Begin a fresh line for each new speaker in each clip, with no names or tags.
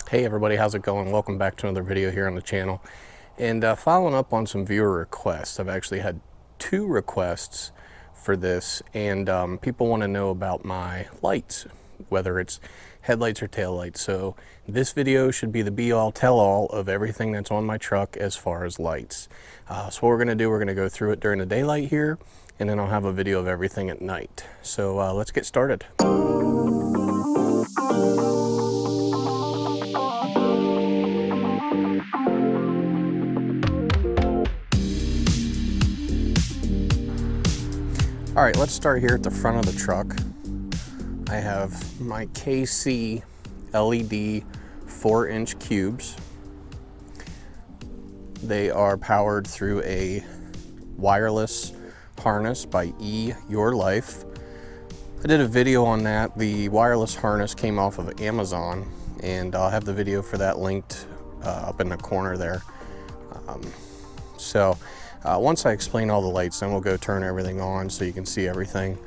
Hey everybody, how's it going? Welcome back to another video here on the channel. And following up on some viewer requests, I've actually had 2 requests for this, and people want to know about my lights, whether it's headlights or taillights. So this video should be the be-all, tell-all of everything that's on my truck as far as lights. So what we're going to do, we're going to go through it during the daylight here, and then I'll have a video of everything at night. So let's get started. All right, let's start here at the front of the truck. I have my KC LED 4-inch cubes. They are powered through a wireless harness by Your Life. I did a video on that. The wireless harness came off of Amazon, and I'll have the video for that linked up in the corner there. Once I explain all the lights, then we'll go turn everything on so you can see everything.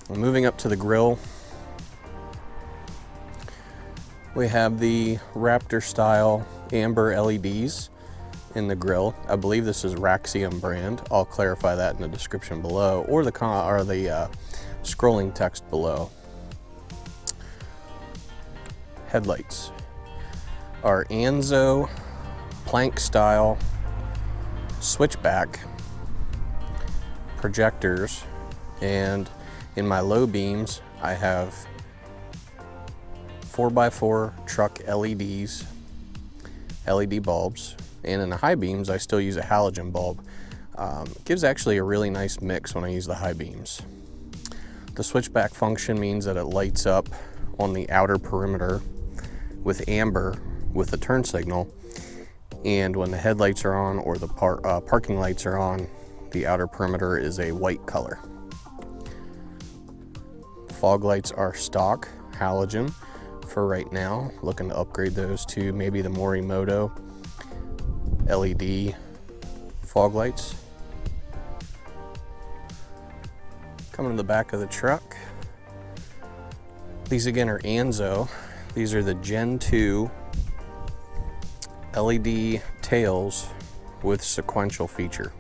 Moving up to the grill, we have the Raptor style amber LEDs in the grill. I believe this is Raxium brand. I'll clarify that in the description below, or the scrolling text below. Headlights are Anzo plank style switchback projectors, and in my low beams I have 4x4 truck LEDs, LED bulbs, and in the high beams I still use a halogen bulb. It gives actually a really nice mix when I use the high beams. The switchback function means that it lights up on the outer perimeter with amber with the turn signal, and when the headlights are on or the parking lights are on, the outer perimeter is a white color. Fog lights are stock halogen for right now. Looking to upgrade those to maybe the Morimoto LED fog lights. Coming to the back of the truck, these again are Anzo. These are the Gen 2 LED tails with sequential feature.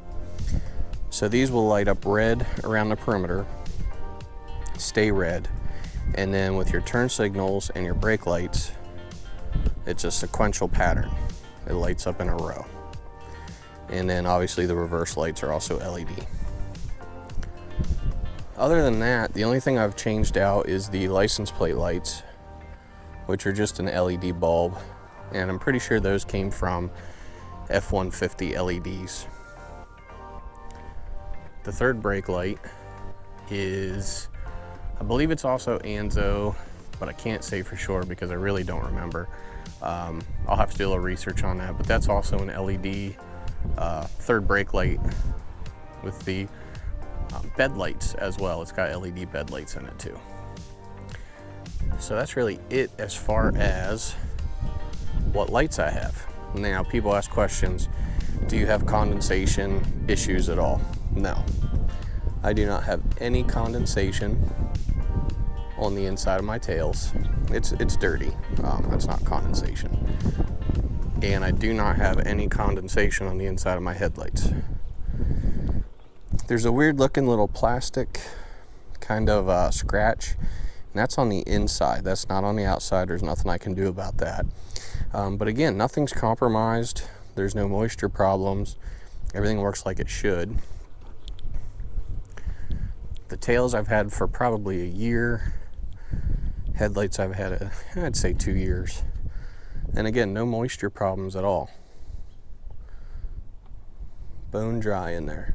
So these will light up red around the perimeter, stay red, and then with your turn signals and your brake lights, it's a sequential pattern. It lights up in a row. And then obviously the reverse lights are also LED. Other than that, the only thing I've changed out is the license plate lights, which are just an LED bulb, and I'm pretty sure those came from F150 LEDs. The third brake light is, I believe it's also Anzo, but I can't say for sure because I really don't remember. I'll have to do a little research on that, but that's also an LED third brake light with the bed lights as well. It's got LED bed lights in it too. So that's really it as far as what lights I have. Now people ask questions, do you have condensation issues at all? No, I do not have any condensation on the inside of my tails. It's dirty, that's not condensation. And I do not have any condensation on the inside of my headlights. There's a weird looking little plastic kind of scratch, and that's on the inside. That's not on the outside. There's nothing I can do about that. But again, nothing's compromised. There's no moisture problems. Everything works like it should. The tails I've had for probably a year. Headlights I've had, I'd say 2 years. And again, no moisture problems at all. Bone dry in there.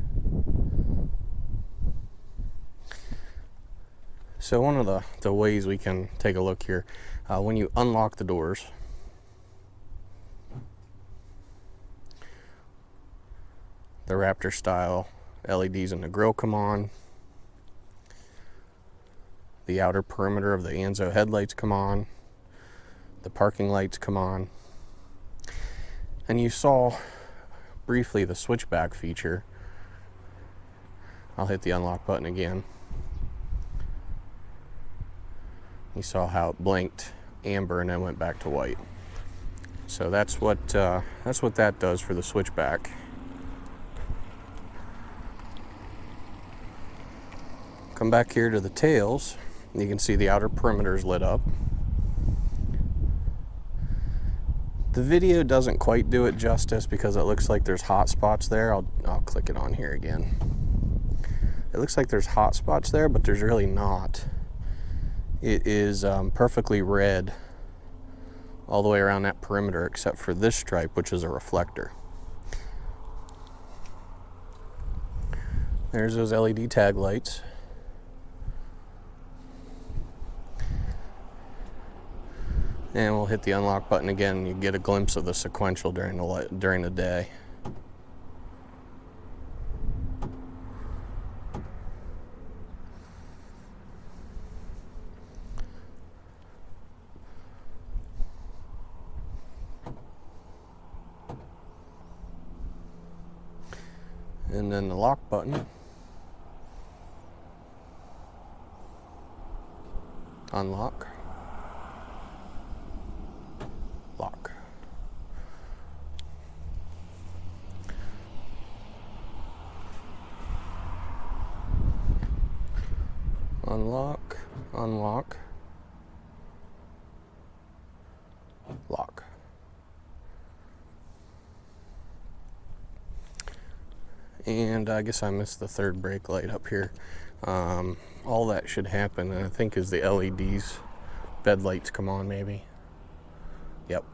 So one of the ways we can take a look here, when you unlock the doors, the Raptor style LEDs in the grill come on. The outer perimeter of the Anzo headlights come on. The parking lights come on. And you saw briefly the switchback feature. I'll hit the unlock button again. You saw how it blinked amber and then went back to white. So that's what that does for the switchback. Come back here to the tails, and you can see the outer perimeter is lit up. The video doesn't quite do it justice because it looks like there's hot spots there. I'll click it on here again. It looks like there's hot spots there, but there's really not. It is perfectly red all the way around that perimeter except for this stripe, which is a reflector. There's those LED tag lights. And we'll hit the unlock button again, and you get a glimpse of the sequential during the day. And then the lock button. Unlock. Lock. Unlock, unlock, lock. And I guess I missed the third brake light up here. All that should happen, I think, is the LEDs, bed lights come on maybe. Yep.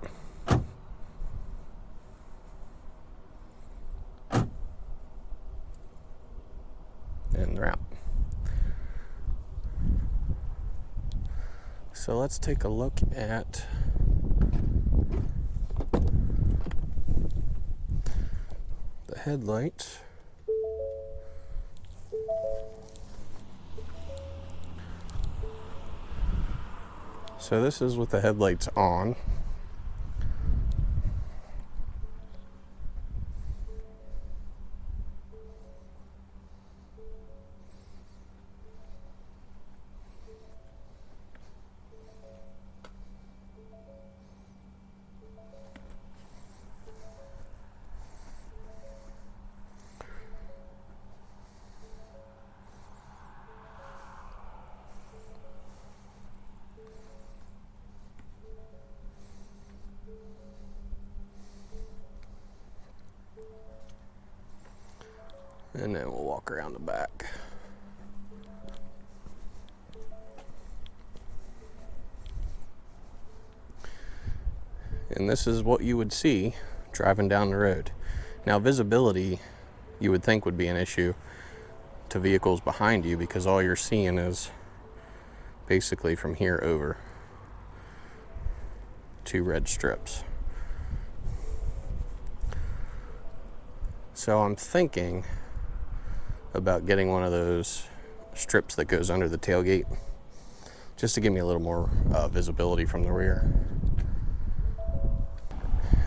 And they're out. So let's take a look at the headlights. So this is with the headlights on. And then we'll walk around the back. And this is what you would see driving down the road. Now, visibility, you would think, would be an issue to vehicles behind you because all you're seeing is basically from here over 2 red strips. So I'm thinking about getting one of those strips that goes under the tailgate just to give me a little more visibility from the rear.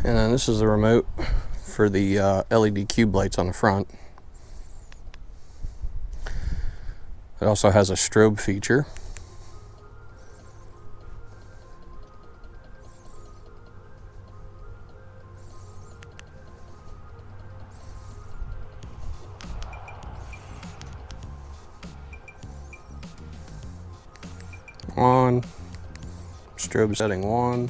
And then this is the remote for the LED cube lights on the front. It also has a strobe feature. On, strobe setting 1,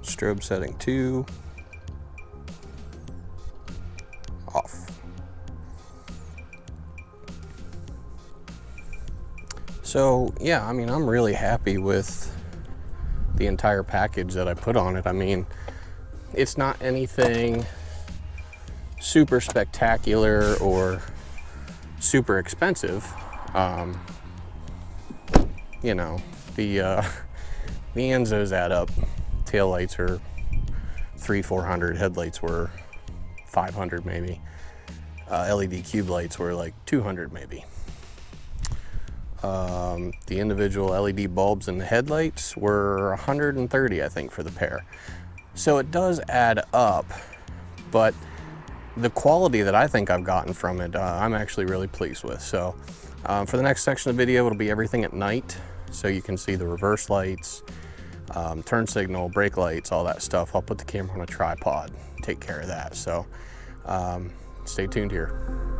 strobe setting 2, off. So yeah, I mean, I'm really happy with the entire package that I put on it. I mean, it's not anything super spectacular or super expensive. You know, the anzos add up. Tail lights are $300-400. Headlights were $500 maybe. LED cube lights were like $200 maybe. The individual LED bulbs in the headlights were $130, I think, for the pair. So it does add up, but the quality that I think I've gotten from it, I'm actually really pleased with. So for the next section of the video, it'll be everything at night. So you can see the reverse lights, turn signal, brake lights, all that stuff. I'll put the camera on a tripod, take care of that. So stay tuned here.